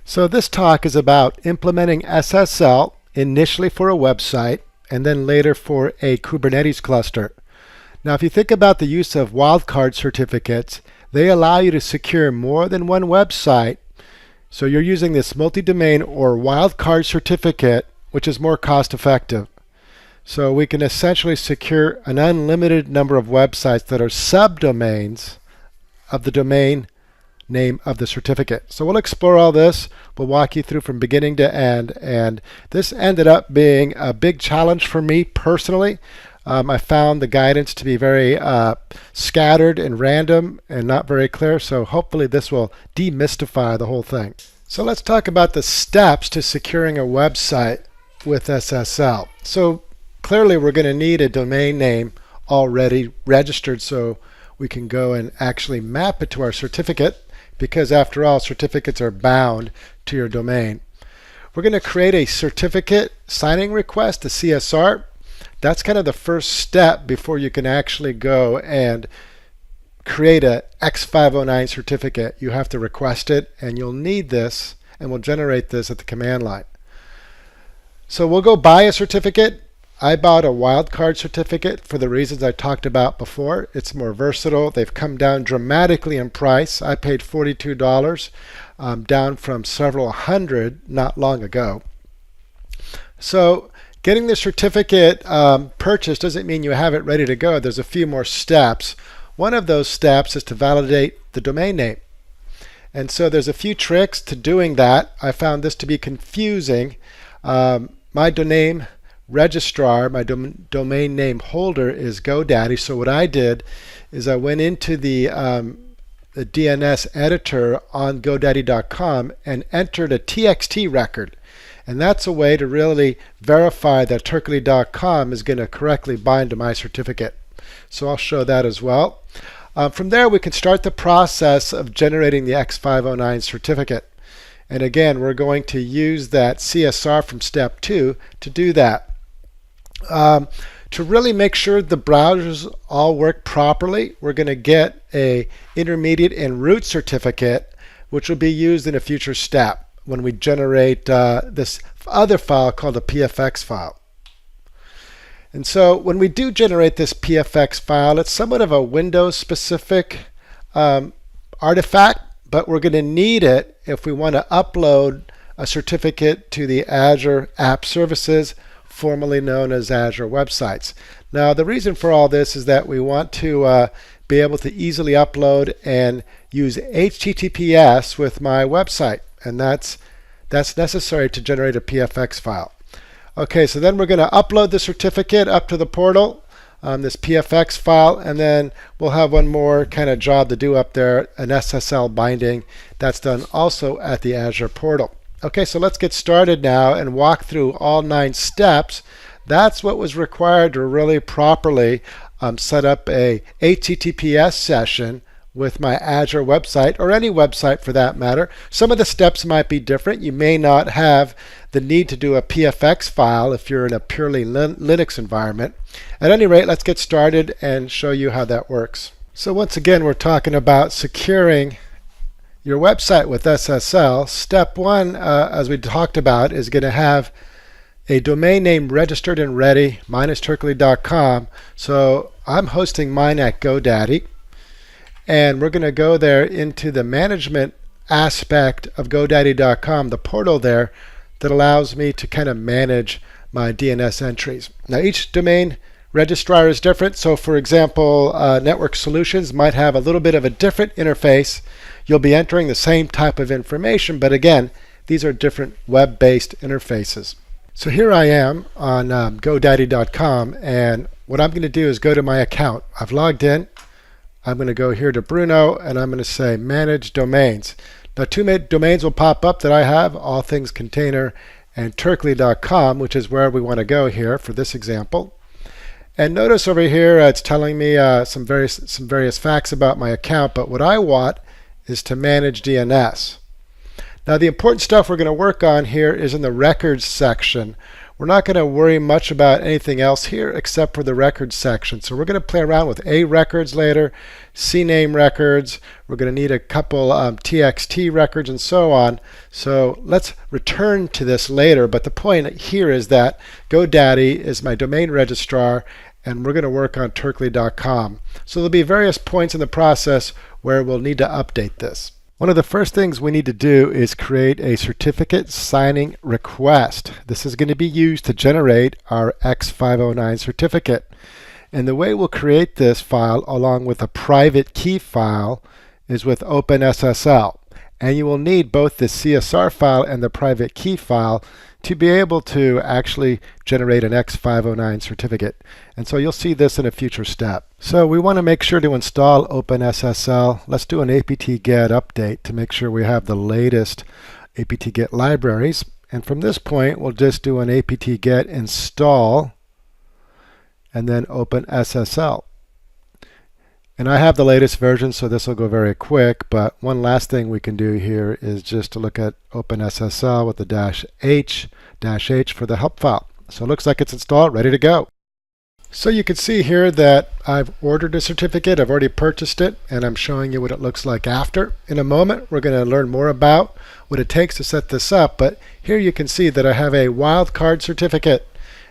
So this talk is about implementing SSL initially for a website and then later for a Kubernetes cluster. Now if you think about the use of wildcard certificates, they allow you to secure more than one website. So you're using this multi-domain or wildcard certificate, which is more cost effective. So we can essentially secure an unlimited number of websites that are subdomains of the domain name of the certificate. So we'll explore all this. We'll walk you through from beginning to end. And this ended up being a big challenge for me personally. I found the guidance to be very scattered and random and not very clear. So hopefully this will demystify the whole thing. So let's talk about the steps to securing a website with SSL. So clearly we're going to need a domain name already registered so we can go and actually map it to our certificate, because after all, certificates are bound to your domain. We're going to create a certificate signing request, a CSR. That's kind of the first step before you can actually go and create a X509 certificate. You have to request it, and you'll need this, and we'll generate this at the command line. So we'll go buy a certificate. I bought a wildcard certificate for the reasons I talked about before. It's more versatile. They've come down dramatically in price. I paid $42, down from several hundred not long ago. So getting the certificate purchased doesn't mean you have it ready to go. There's a few more steps. One of those steps is to validate the domain name. And so there's a few tricks to doing that. I found this to be confusing. My domain registrar, my domain name holder is GoDaddy. So what I did is I went into the DNS editor on GoDaddy.com and entered a TXT record. And that's a way to really verify that Turkey.com is going to correctly bind to my certificate. So I'll show that as well. From there, we can start the process of generating the X509 certificate. And again, we're going to use that CSR from step 2 to do that. To really make sure the browsers all work properly, we're going to get a intermediate and root certificate, which will be used in a future step when we generate this other file called a PFX file. And so when we do generate this PFX file, it's somewhat of a Windows specific artifact, but we're going to need it if we want to upload a certificate to the Azure App Services, formerly known as Azure Websites. Now the reason for all this is that we want to be able to easily upload and use HTTPS with my website, and that's necessary to generate a PFX file. Okay, so then we're going to upload the certificate up to the portal, this PFX file, and then we'll have one more kind of job to do up there, an SSL binding. That's done also at the Azure portal. Okay, so let's get started now and walk through all 9 steps. That's what was required to really properly set up a HTTPS session with my Azure website, or any website for that matter. Some of the steps might be different. You may not have the need to do a PFX file if you're in a purely Linux environment. At any rate, let's get started and show you how that works. So once again, we're talking about securing your website with SSL. Step 1, as we talked about, is going to have a domain name registered and ready, mine is Turkey.com. So I'm hosting mine at GoDaddy. And we're going to go there into the management aspect of GoDaddy.com, the portal there that allows me to kind of manage my DNS entries. Now each domain registrar is different. So for example, Network Solutions might have a little bit of a different interface. You'll be entering the same type of information, but again, these are different web-based interfaces. So here I am on GoDaddy.com, and what I'm going to do is go to my account. I've logged in. I'm going to go here to Bruno, and I'm going to say Manage Domains. Now 2 domains will pop up that I have, All Things Container and Turkey.com, which is where we want to go here for this example. And notice over here it's telling me some various facts about my account, but what I want is to manage DNS. Now the important stuff we're going to work on here is in the records section, We're not going to worry much about anything else here except for the records section. So we're going to play around with A records later, CNAME records. We're going to need a couple TXT records and so on. So let's return to this later. But the point here is that GoDaddy is my domain registrar, and we're going to work on Turkley.com. So there'll be various points in the process where we'll need to update this. One of the first things we need to do is create a certificate signing request. This is going to be used to generate our X509 certificate. And the way we'll create this file along with a private key file is with openssl. And you will need both the CSR file and the private key file to be able to actually generate an X509 certificate. And so you'll see this in a future step. So we want to make sure to install openssl. Let's do an apt-get update to make sure we have the latest apt-get libraries. And from this point, we'll just do an apt-get install and then openssl. And I have the latest version, so this will go very quick. But one last thing we can do here is just to look at openssl with the -h for the help file. So it looks like it's installed, ready to go. So you can see here that I've ordered a certificate. I've already purchased it, and I'm showing you what it looks like after. In a moment, we're going to learn more about what it takes to set this up. But here you can see that I have a Wildcard certificate,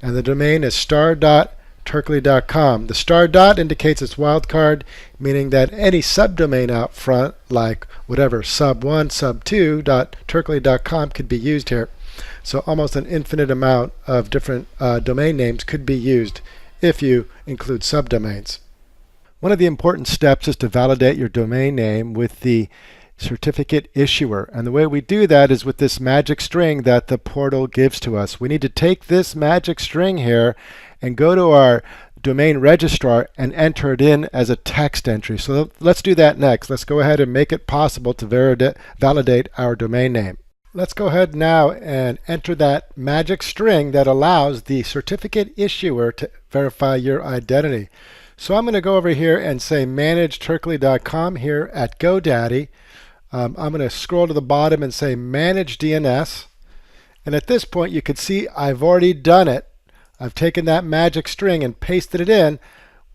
and the domain is star.turkley.com. The star dot indicates it's wildcard, meaning that any subdomain out front, like whatever sub1, sub2.turkley.com, could be used here. So almost an infinite amount of different domain names could be used if you include subdomains. One of the important steps is to validate your domain name with the certificate issuer. And the way we do that is with this magic string that the portal gives to us. We need to take this magic string here and go to our domain registrar and enter it in as a text entry. So let's do that next. Let's go ahead and make it possible to validate our domain name. Let's go ahead now and enter that magic string that allows the certificate issuer to verify your identity. So I'm going to go over here and say manage turkley.com here at GoDaddy. I'm going to scroll to the bottom and say manage DNS. And at this point you can see I've already done it. I've taken that magic string and pasted it in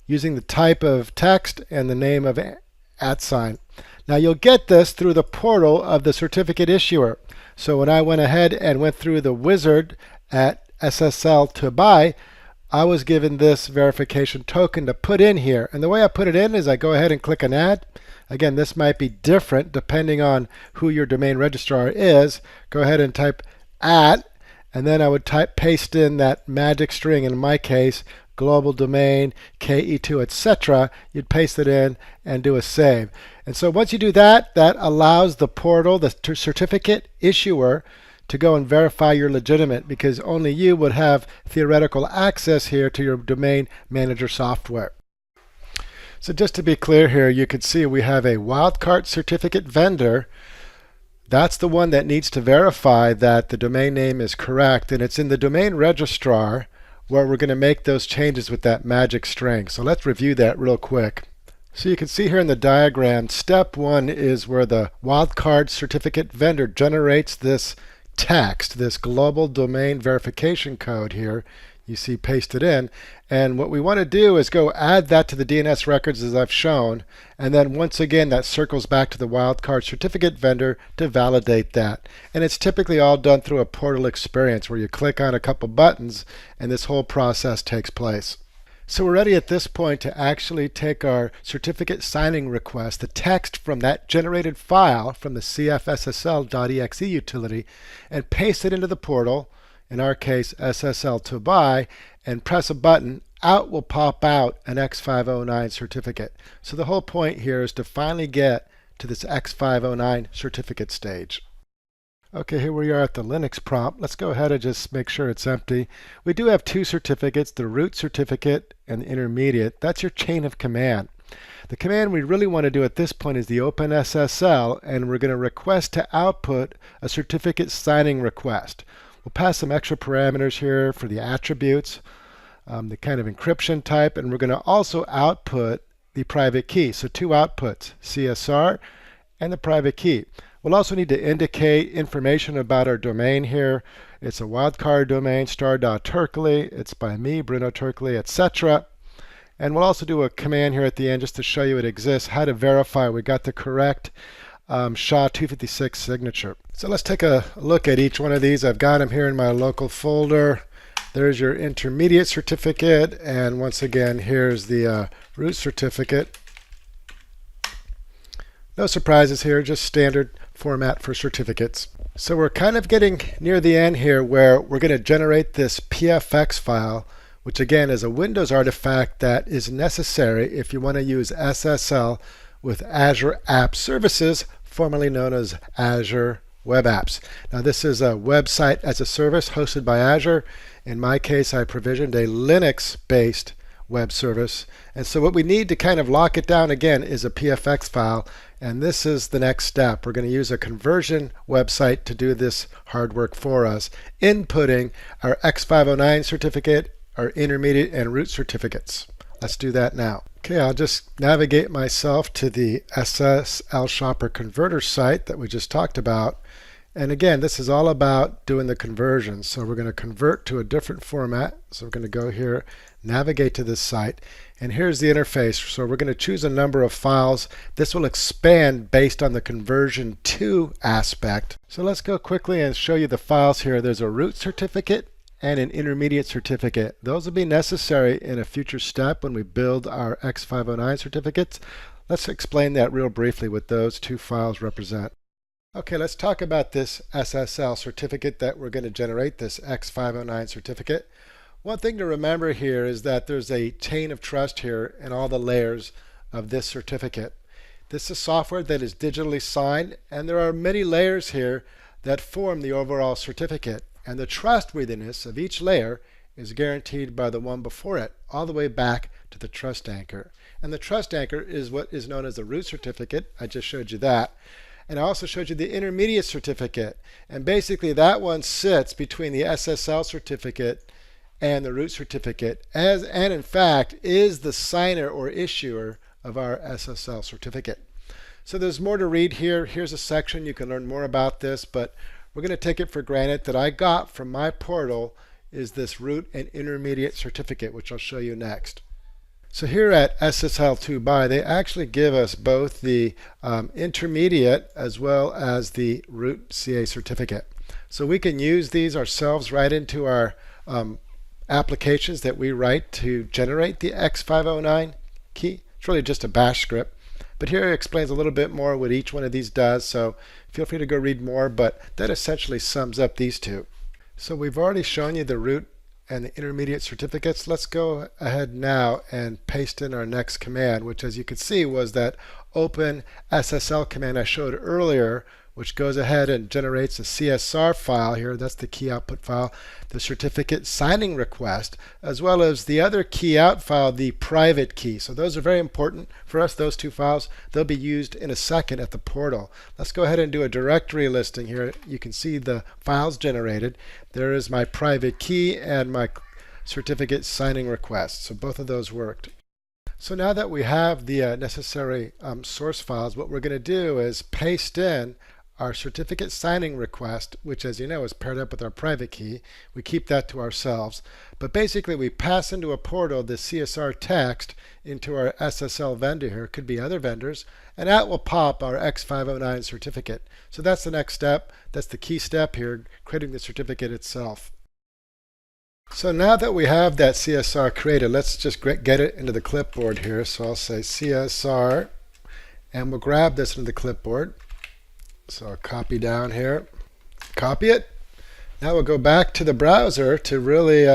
using the type of text and the name of @. Now you'll get this through the portal of the certificate issuer. So when I went ahead and went through the wizard at SSL to buy, I was given this verification token to put in here. And the way I put it in is I go ahead and click an add. Again, this might be different depending on who your domain registrar is. Go ahead and type @ and then I would paste in that magic string, in my case, global domain, KE2, etc. You'd paste it in and do a save. And so once you do that, that allows the portal, the certificate issuer, to go and verify you're legitimate, because only you would have theoretical access here to your domain manager software. So just to be clear here, you can see we have a Wildcard certificate vendor. That's the one that needs to verify that the domain name is correct, and it's in the domain registrar where we're going to make those changes with that magic string. So let's review that real quick. So you can see here in the diagram, step one is where the Wildcard certificate vendor generates this text, this global domain verification code here. You see pasted in. And what we want to do is go add that to the DNS records as I've shown. And then once again, that circles back to the Wildcard certificate vendor to validate that. And it's typically all done through a portal experience where you click on a couple buttons and this whole process takes place. So we're ready at this point to actually take our certificate signing request, the text from that generated file from the cfssl.exe utility, and paste it into the portal, in our case SSL to buy, and press a button. Out will pop out an X509 certificate. So the whole point here is to finally get to this X509 certificate stage. Okay, here we are at the Linux prompt. Let's go ahead and just make sure it's empty. We do have two certificates, the root certificate and the intermediate. That's your chain of command. The command we really want to do at this point is the openssl, and we're going to request to output a certificate signing request. We'll pass some extra parameters here for the attributes, the kind of encryption type, and we're going to also output the private key. So two outputs, CSR and the private key. We'll also need to indicate information about our domain here. It's a wildcard domain, star.turkley. It's by me, Bruno Turkley, etc. And we'll also do a command here at the end just to show you it exists, how to verify we got the correct SHA-256 signature. So let's take a look at each one of these. I've got them here in my local folder. There's your intermediate certificate, and once again, here's the root certificate. No surprises here, just standard format for certificates. So we're kind of getting near the end here where we're going to generate this PFX file, which again is a Windows artifact that is necessary if you want to use SSL with Azure App Services, formerly known as Azure Web Apps. Now this is a website as a service hosted by Azure. In my case, I provisioned a Linux-based web service. And so what we need to kind of lock it down again is a PFX file. And this is the next step. We're going to use a conversion website to do this hard work for us, inputting our X509 certificate, our intermediate and root certificates. Let's do that now. Okay, I'll just navigate myself to the SSL Shopper Converter site that we just talked about. And again, this is all about doing the conversion. So we're going to convert to a different format. So we're going to go here, navigate to this site, and here's the interface. So we're going to choose a number of files. This will expand based on the conversion to aspect. So let's go quickly and show you the files here. There's a root certificate and an intermediate certificate. Those will be necessary in a future step when we build our X509 certificates. Let's explain that real briefly what those two files represent. Okay, let's talk about this SSL certificate that we're going to generate, this X509 certificate. One thing to remember here is that there's a chain of trust here in all the layers of this certificate. This is software that is digitally signed, and there are many layers here that form the overall certificate. And the trustworthiness of each layer is guaranteed by the one before it, all the way back to the trust anchor. And the trust anchor is what is known as the root certificate. I just showed you that. And I also showed you the intermediate certificate. And basically that one sits between the SSL certificate and the root certificate, and in fact is the signer or issuer of our SSL certificate. So there's more to read here. Here's a section you can learn more about this, but we're going to take it for granted that I got from my portal is this root and intermediate certificate, which I'll show you next. So here at SSL2Buy, they actually give us both the intermediate as well as the root CA certificate. So we can use these ourselves right into our applications that we write to generate the X509 key. It's really just a bash script. But here it explains a little bit more what each one of these does, so feel free to go read more, but that essentially sums up these two. So we've already shown you the root and the intermediate certificates. Let's go ahead now and paste in our next command, which as you can see was that openssl command I showed earlier, which goes ahead and generates a CSR file here. That's the key output file, the certificate signing request, as well as the other key out file, the private key. So those are very important for us, those two files. They'll be used in a second at the portal. Let's go ahead and do a directory listing here. You can see the files generated. There is my private key and my certificate signing request. So both of those worked. So now that we have the necessary source files, what we're going to do is paste in our certificate signing request, which as you know is paired up with our private key. We keep that to ourselves. But basically we pass into a portal the CSR text into our SSL vendor here. It could be other vendors. And that will pop our X509 certificate. So that's the next step. That's the key step here, creating the certificate itself. So now that we have that CSR created, let's just get it into the clipboard here. So I'll say CSR, and we'll grab this into the clipboard. So I'll copy down here, copy it. Now we'll go back to the browser to really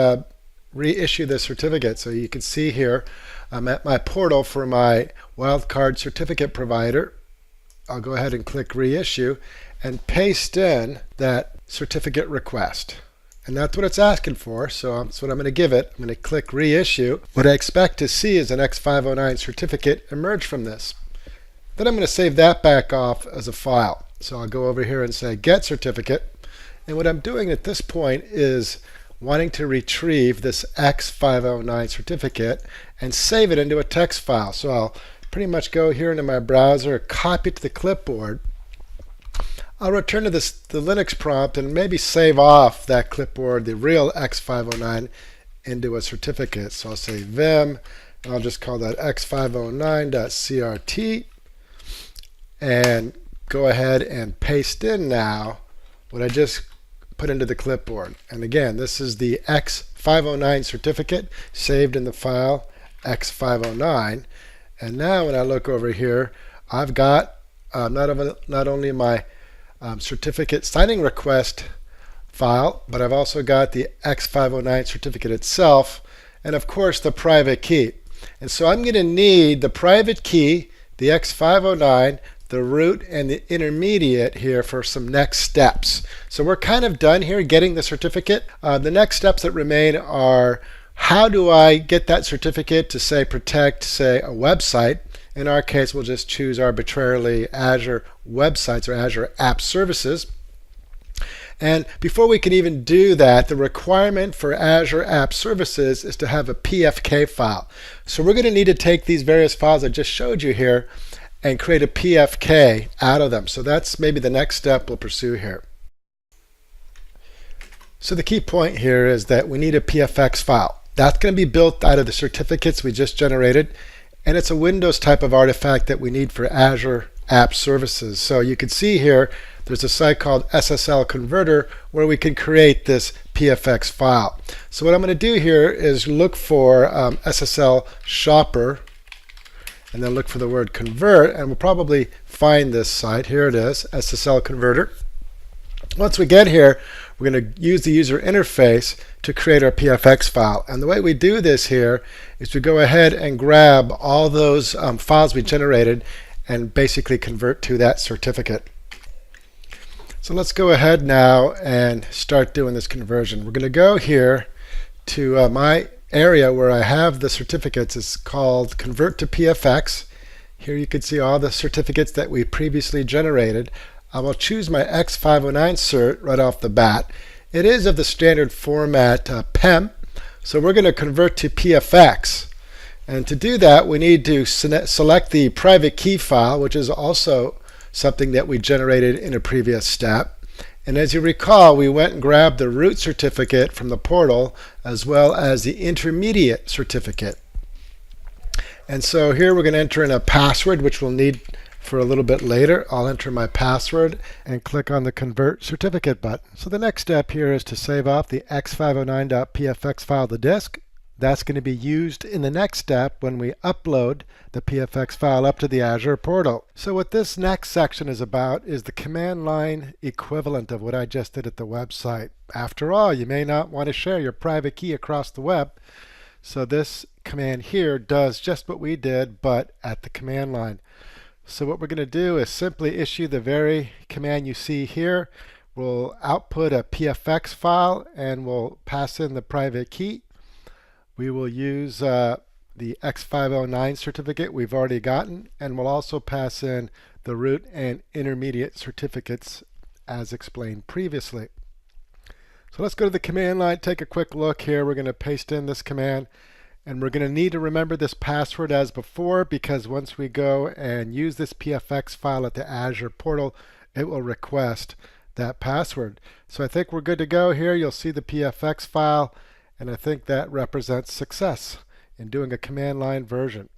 reissue the certificate. So you can see here, I'm at my portal for my Wildcard certificate provider. I'll go ahead and click reissue and paste in that certificate request. And that's what it's asking for, so that's what I'm going to give it. I'm going to click reissue. What I expect to see is an X509 certificate emerge from this. Then I'm going to save that back off as a file. So I'll go over here and say get certificate. And what I'm doing at this point is wanting to retrieve this X509 certificate and save it into a text file. So I'll pretty much go here into my browser, copy it to the clipboard. I'll return to the Linux prompt and maybe save off that clipboard, the real x509, into a certificate. So I'll say vim, and I'll just call that x509.crt, and go ahead and paste in now what I just put into the clipboard. And again, this is the x509 certificate saved in the file x509. And now when I look over here, I've got not only my certificate signing request file, but I've also got the x509 certificate itself, and of course the private key. And so I'm going to need the private key, the x509, the root, and the intermediate here for some next steps. So we're kind of done here getting the certificate. The next steps that remain are, how do I get that certificate to say protect, say, a website? In our case, we'll just choose arbitrarily Azure websites or Azure app services. And before we can even do that, the requirement for Azure App Services is to have a PFK file. So we're going to need to take these various files I just showed you here and create a PFK out of them. So that's maybe the next step we'll pursue here. So the key point here is that we need a PFX file. That's going to be built out of the certificates we just generated, and it's a Windows type of artifact that we need for Azure App Services. So you can see here there's a site called SSL Converter where we can create this PFX file. So what I'm going to do here is look for SSL Shopper, and then look for the word convert, and we'll probably find this site. Here it is, SSL Converter. Once we get here, we're going to use the user interface to create our PFX file. And the way we do this here is we go ahead and grab all those files we generated and basically convert to that certificate. So let's go ahead now and start doing this conversion. We're going to go here to my area where I have the certificates. It's called Convert to PFX. Here you can see all the certificates that we previously generated. I will choose my x509 cert right off the bat. It is of the standard format PEM, so we're going to convert to PFX. And to do that, we need to select the private key file, which is also something that we generated in a previous step. And as you recall, we went and grabbed the root certificate from the portal as well as the intermediate certificate. And so here we're going to enter in a password, which we'll need for a little bit later. I'll enter my password and click on the Convert Certificate button. So the next step here is to save off the x509.pfx file to disk. That's going to be used in the next step when we upload the PFX file up to the Azure portal. So what this next section is about is the command line equivalent of what I just did at the website. After all, you may not want to share your private key across the web. So this command here does just what we did, but at the command line. So what we're going to do is simply issue the very command you see here. We'll output a PFX file and we'll pass in the private key. We will use the x509 certificate we've already gotten, and we'll also pass in the root and intermediate certificates as explained previously. So let's go to the command line, take a quick look here. We're going to paste in this command, and we're going to need to remember this password as before, because once we go and use this PFX file at the Azure portal, it will request that password. So I think we're good to go here. You'll see the PFX file, and I think that represents success in doing a command line version.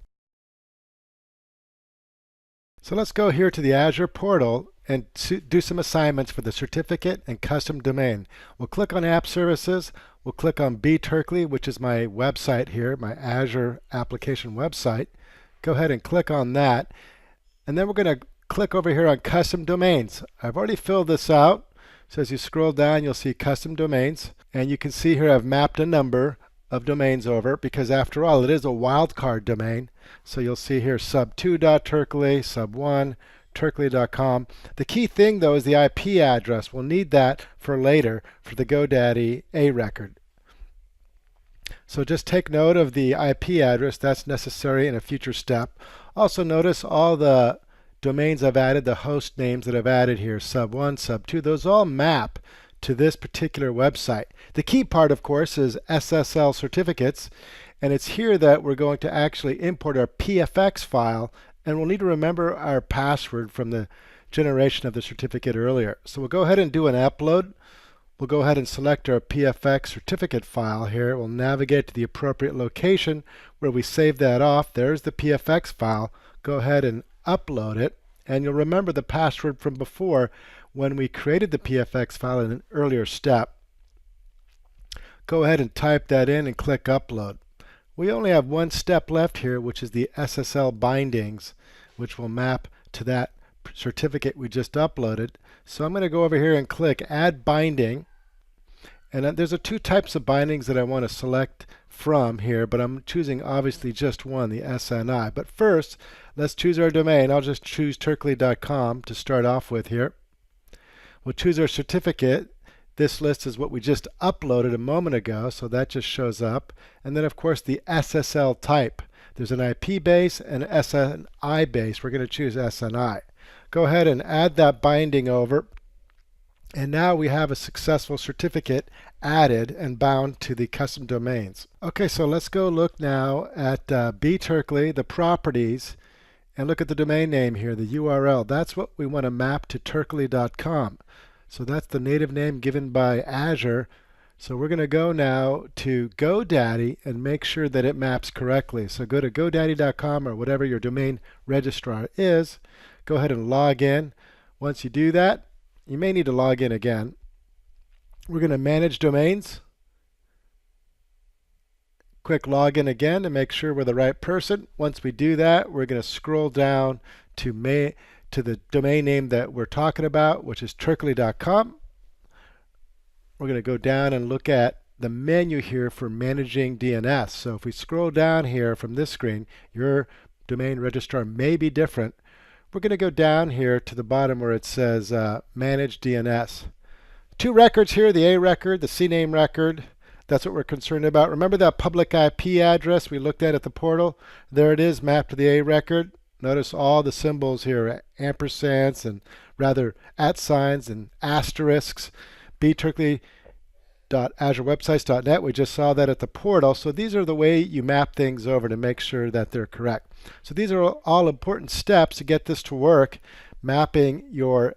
So let's go here to the Azure portal and do some assignments for the certificate and custom domain. We'll click on App Services. We'll click on bTurkey, which is my website here, my Azure application website. Go ahead and click on that. And then we're going to click over here on Custom Domains. I've already filled this out. So as you scroll down, you'll see Custom Domains. And you can see here I've mapped a number of domains over, because after all, it is a wildcard domain. So you'll see here sub2.turkey, sub1, turkey.com. The key thing though is the IP address. We'll need that for later for the GoDaddy A record. So just take note of the IP address. That's necessary in a future step. Also notice all the domains I've added, the host names that I've added here, sub1, sub2, those all map to this particular website. The key part, of course, is SSL certificates, and it's here that we're going to actually import our PFX file, and we'll need to remember our password from the generation of the certificate earlier. So we'll go ahead and do an upload. We'll go ahead and select our PFX certificate file here. We'll navigate to the appropriate location where we save that off. There's the PFX file. Go ahead and upload it. And you'll remember the password from before when we created the PFX file in an earlier step. Go ahead and type that in and click upload. We only have one step left here, which is the SSL bindings, which will map to that certificate we just uploaded. So I'm going to go over here and click add binding. And there's two types of bindings that I want to select from here, but I'm choosing obviously just one, the SNI. But first, let's choose our domain. I'll just choose turkley.com to start off with here. We'll choose our certificate. This list is what we just uploaded a moment ago, so that just shows up. And then, of course, the SSL type. There's an IP base and an SNI base. We're going to choose SNI. Go ahead and add that binding over. And now we have a successful certificate added and bound to the custom domains. Okay, so let's go look now at bturkley, the properties, and look at the domain name here, the URL. That's what we want to map to turkley.com. So that's the native name given by Azure. So we're going to go now to GoDaddy and make sure that it maps correctly. So go to godaddy.com or whatever your domain registrar is. Go ahead and log in. Once you do that, you may need to log in again. We're going to manage domains. Click login again to make sure we're the right person. Once we do that, we're going to scroll down to the domain name that we're talking about, which is turkley.com. We're going to go down and look at the menu here for managing DNS. So if we scroll down here from this screen, your domain registrar may be different. We're going to go down here to the bottom where it says manage DNS. Two records here, the A record, the CNAME record. That's what we're concerned about. Remember that public IP address we looked at the portal? There it is, mapped to the A record. Notice all the symbols here, ampersands and rather at signs and asterisks. bturkley.azurewebsites.net. We just saw that at the portal. So these are the way you map things over to make sure that they're correct. So these are all important steps to get this to work, mapping your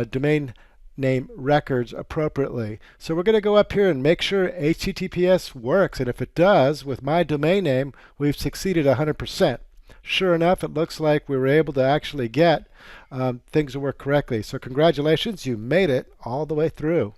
domain name records appropriately. So we're going to go up here and make sure HTTPS works. And if it does, with my domain name, we've succeeded 100%. Sure enough, it looks like we were able to actually get things to work correctly. So congratulations, you made it all the way through.